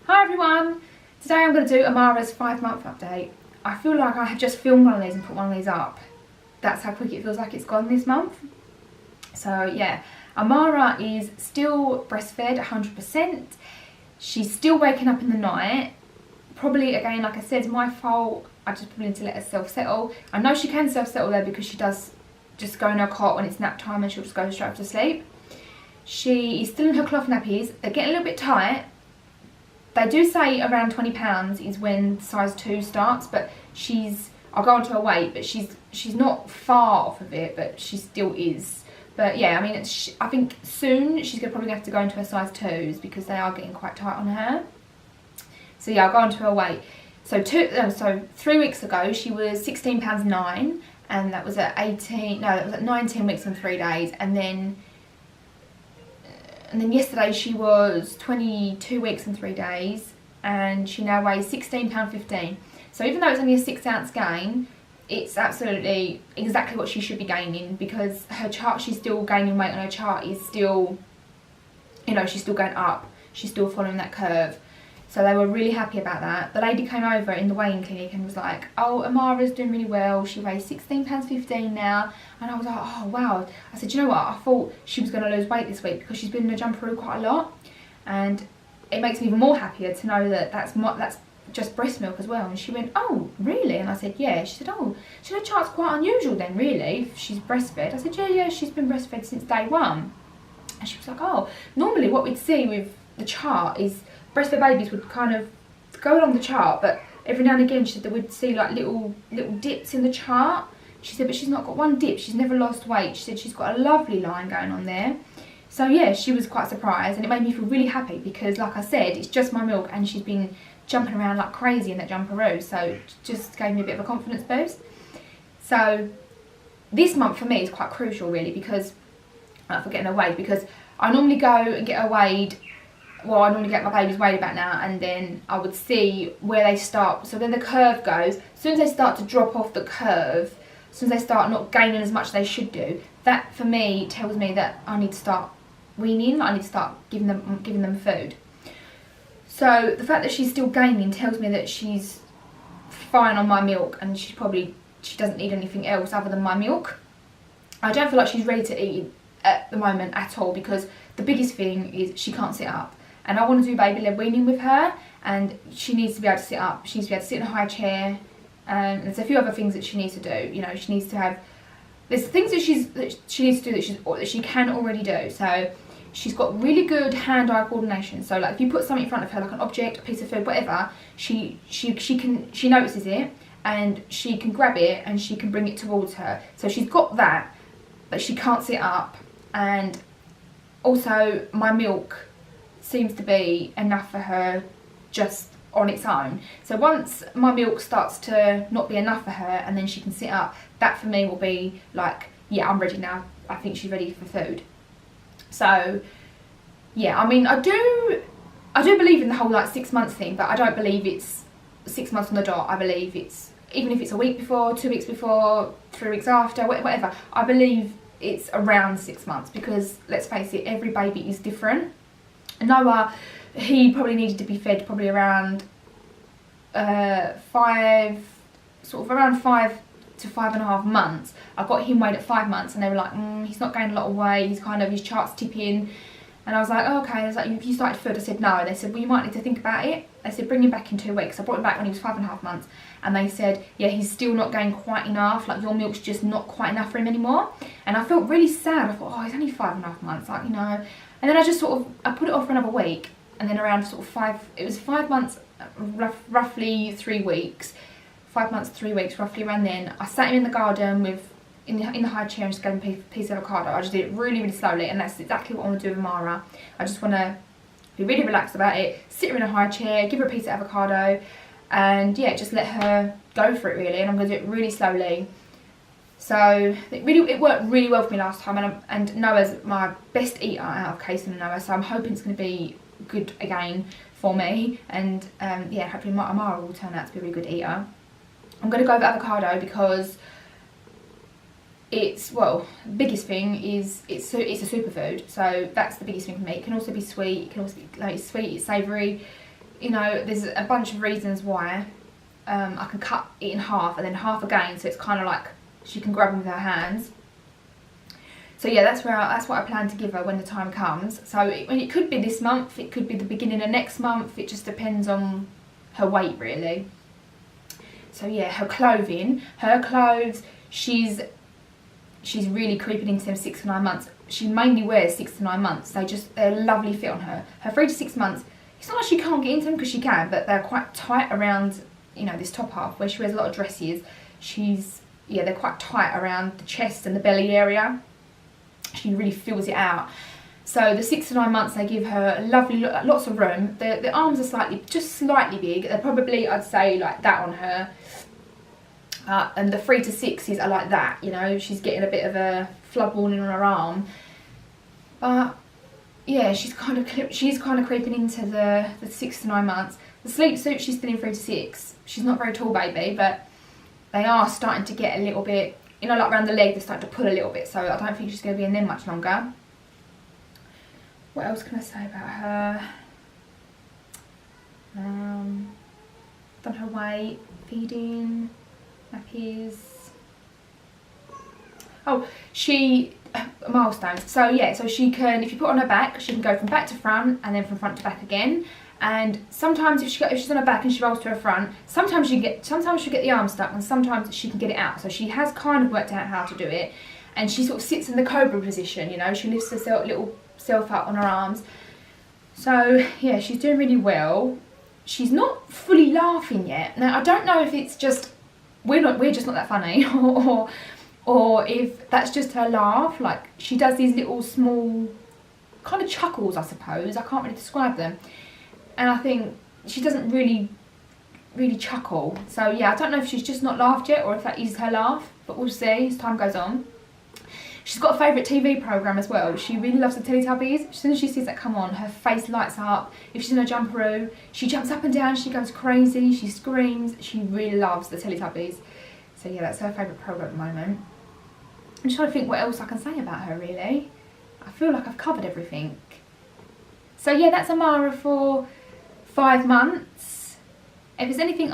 Hi everyone! Today I'm going to do Amara's 5-month update. I feel like I have just filmed one of these and put one of these up. That's how quick it feels like it's gone this month. So yeah, Amara is still breastfed 100%. She's still waking up in the night. Probably, again, like I said, it's my fault. I just probably need to let her self-settle. I know she can self-settle there because she does just go in her cot when it's nap time and she'll just go straight off to sleep. She is still in her cloth nappies. They're getting a little bit tight. They do say around 20 pounds is when size 2 starts, but I'll go on to her weight, but she's not far off of it, but she still is. But yeah, I mean, I think soon she's probably have to go into her size 2s because they are getting quite tight on her. So yeah, I'll go on to her weight. So 3 weeks ago she was £16.09, and that was at 19 weeks and 3 days, and then yesterday she was 22 weeks and 3 days, and she now weighs £16.15. So even though it's only a 6 ounce gain, it's absolutely exactly what she should be gaining, because her chart, she's still gaining weight on her chart, is still, you know, she's still going up, she's still following that curve. So they were really happy about that. The lady came over in the weighing clinic and was like, oh, Amara's doing really well, she weighs £16.15 now. And I was like, oh wow. I said, you know what, I thought she was going to lose weight this week because she's been in a jumperoo quite a lot, and it makes me even more happier to know that that's just breast milk as well. And she went, oh really? And I said, yeah. She said, oh, so her chart's quite unusual then, really, if she's breastfed. I said, yeah, she's been breastfed since day 1. And she was like, oh, normally what we'd see with the chart is breastfed babies would kind of go along the chart, but every now and again she said that we'd see like little dips in the chart. She said, but she's not got one dip, she's never lost weight. She said she's got a lovely line going on there. So yeah, she was quite surprised, and it made me feel really happy because, like I said, it's just my milk and she's been jumping around like crazy in that jumperoo, so it just gave me a bit of a confidence boost. So this month for me is quite crucial really, because for getting her weighed, because I normally go and get her weighed. Well, I normally get my babies weighed about now, and then I would see where they start. So then the curve goes. As soon as they start to drop off the curve, as soon as they start not gaining as much as they should do, that for me tells me that I need to start weaning. I need to start giving them food. So the fact that she's still gaining tells me that she's fine on my milk, and she doesn't need anything else other than my milk. I don't feel like she's ready to eat at the moment at all, because the biggest thing is she can't sit up. And I want to do baby-led weaning with her, and she needs to be able to sit up. She needs to be able to sit in a high chair, and there's a few other things that she needs to do. You know, she needs to have, there's things that she needs to do that she can already do. So she's got really good hand-eye coordination. So like if you put something in front of her, like an object, a piece of food, whatever, she notices it, and she can grab it and she can bring it towards her. So she's got that, but she can't sit up. And also my milk seems to be enough for her just on its own. So once my milk starts to not be enough for her and then she can sit up, that for me will be like, yeah, I'm ready now. I think she's ready for food. So yeah, I mean, I do believe in the whole like 6 months thing, but I don't believe it's 6 months on the dot. I believe it's, even if it's a week before, 2 weeks before, 3 weeks after, whatever, I believe it's around 6 months, because let's face it, every baby is different. Noah, he probably needed to be fed probably around 5 to 5.5 months. I got him weighed at 5 months, and they were like, he's not gaining a lot of weight, his chart's tipping. And I was like, oh, okay. I was like, have you started food? I said no. And they said, well, you might need to think about it. They said, bring him back in 2 weeks. I brought him back when he was 5.5 months, and they said, yeah, he's still not going quite enough, like your milk's just not quite enough for him anymore. And I felt really sad. I thought, oh, he's only 5.5 months, like, you know. And then I just I put it off for another week, and then around it was 5 months, roughly 3 weeks, 5 months, 3 weeks, roughly around then. I sat him in the garden in the high chair and just gave him a piece of avocado. I just did it really, really slowly, and that's exactly what I want to do with Amara. I just want to be really relaxed about it, sit her in a high chair, give her a piece of avocado, and yeah, just let her go for it really. And I'm going to do it really slowly. So it worked really well for me last time, and Noah's my best eater out of Kason and Noah, so I'm hoping it's going to be good again for me. And yeah, hopefully Amara will turn out to be a really good eater. I'm going to go with avocado because it's, well, the biggest thing is it's a superfood, so that's the biggest thing for me. It can also be sweet, it can also be like sweet, it's savoury, you know, there's a bunch of reasons why. I can cut it in half and then half again, so it's kind of like she can grab them with her hands. So yeah, that's what I plan to give her when the time comes. So it could be this month, it could be the beginning of next month. It just depends on her weight, really. So yeah, her clothes, she's really creeping into them 6 to 9 months. She mainly wears 6 to 9 months. They're a lovely fit on her. Her 3 to 6 months, it's not like she can't get into them, because she can, but they're quite tight around, you know, this top half where she wears a lot of dresses. They're quite tight around the chest and the belly area. She really fills it out. So the 6 to 9 months, they give her lovely, lots of room. The arms are just slightly big. They're probably, I'd say, like that on her. And the 3 to 6s are like that, you know. She's getting a bit of a flood warning on her arm. But yeah, she's kind of creeping into the 6 to 9 months. The sleep suit, she's still in 3 to 6. She's not very tall, baby, but they are starting to get a little bit, you know, like around the leg, they're starting to pull a little bit. So I don't think she's going to be in them much longer. What else can I say about her? Done her weight, feeding, nappies. Oh, milestones. So yeah, so she can, if you put on her back, she can go from back to front and then from front to back again. And sometimes if she's on her back and she rolls to her front, sometimes she'll get the arm stuck, and sometimes she can get it out. So she has kind of worked out how to do it, and she sort of sits in the cobra position, you know. She lifts her little self up on her arms. So yeah, she's doing really well. She's not fully laughing yet. Now I don't know if it's just we're just not that funny, or if that's just her laugh. Like, she does these little small kind of chuckles, I suppose. I can't really describe them. And I think she doesn't really chuckle. So yeah, I don't know if she's just not laughed yet or if that is her laugh, but we'll see as time goes on. She's got a favourite TV programme as well. She really loves the Teletubbies. As soon as she sees that come on, her face lights up. If she's in a jumperoo, she jumps up and down, she goes crazy, she screams. She really loves the Teletubbies. So yeah, that's her favourite programme at the moment. I'm just trying to think what else I can say about her, really. I feel like I've covered everything. So yeah, that's Amara for 5 months. If there's anything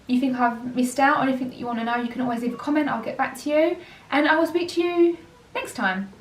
you think I've missed out or anything that you want to know, you can always leave a comment. I'll get back to you, and I will speak to you next time.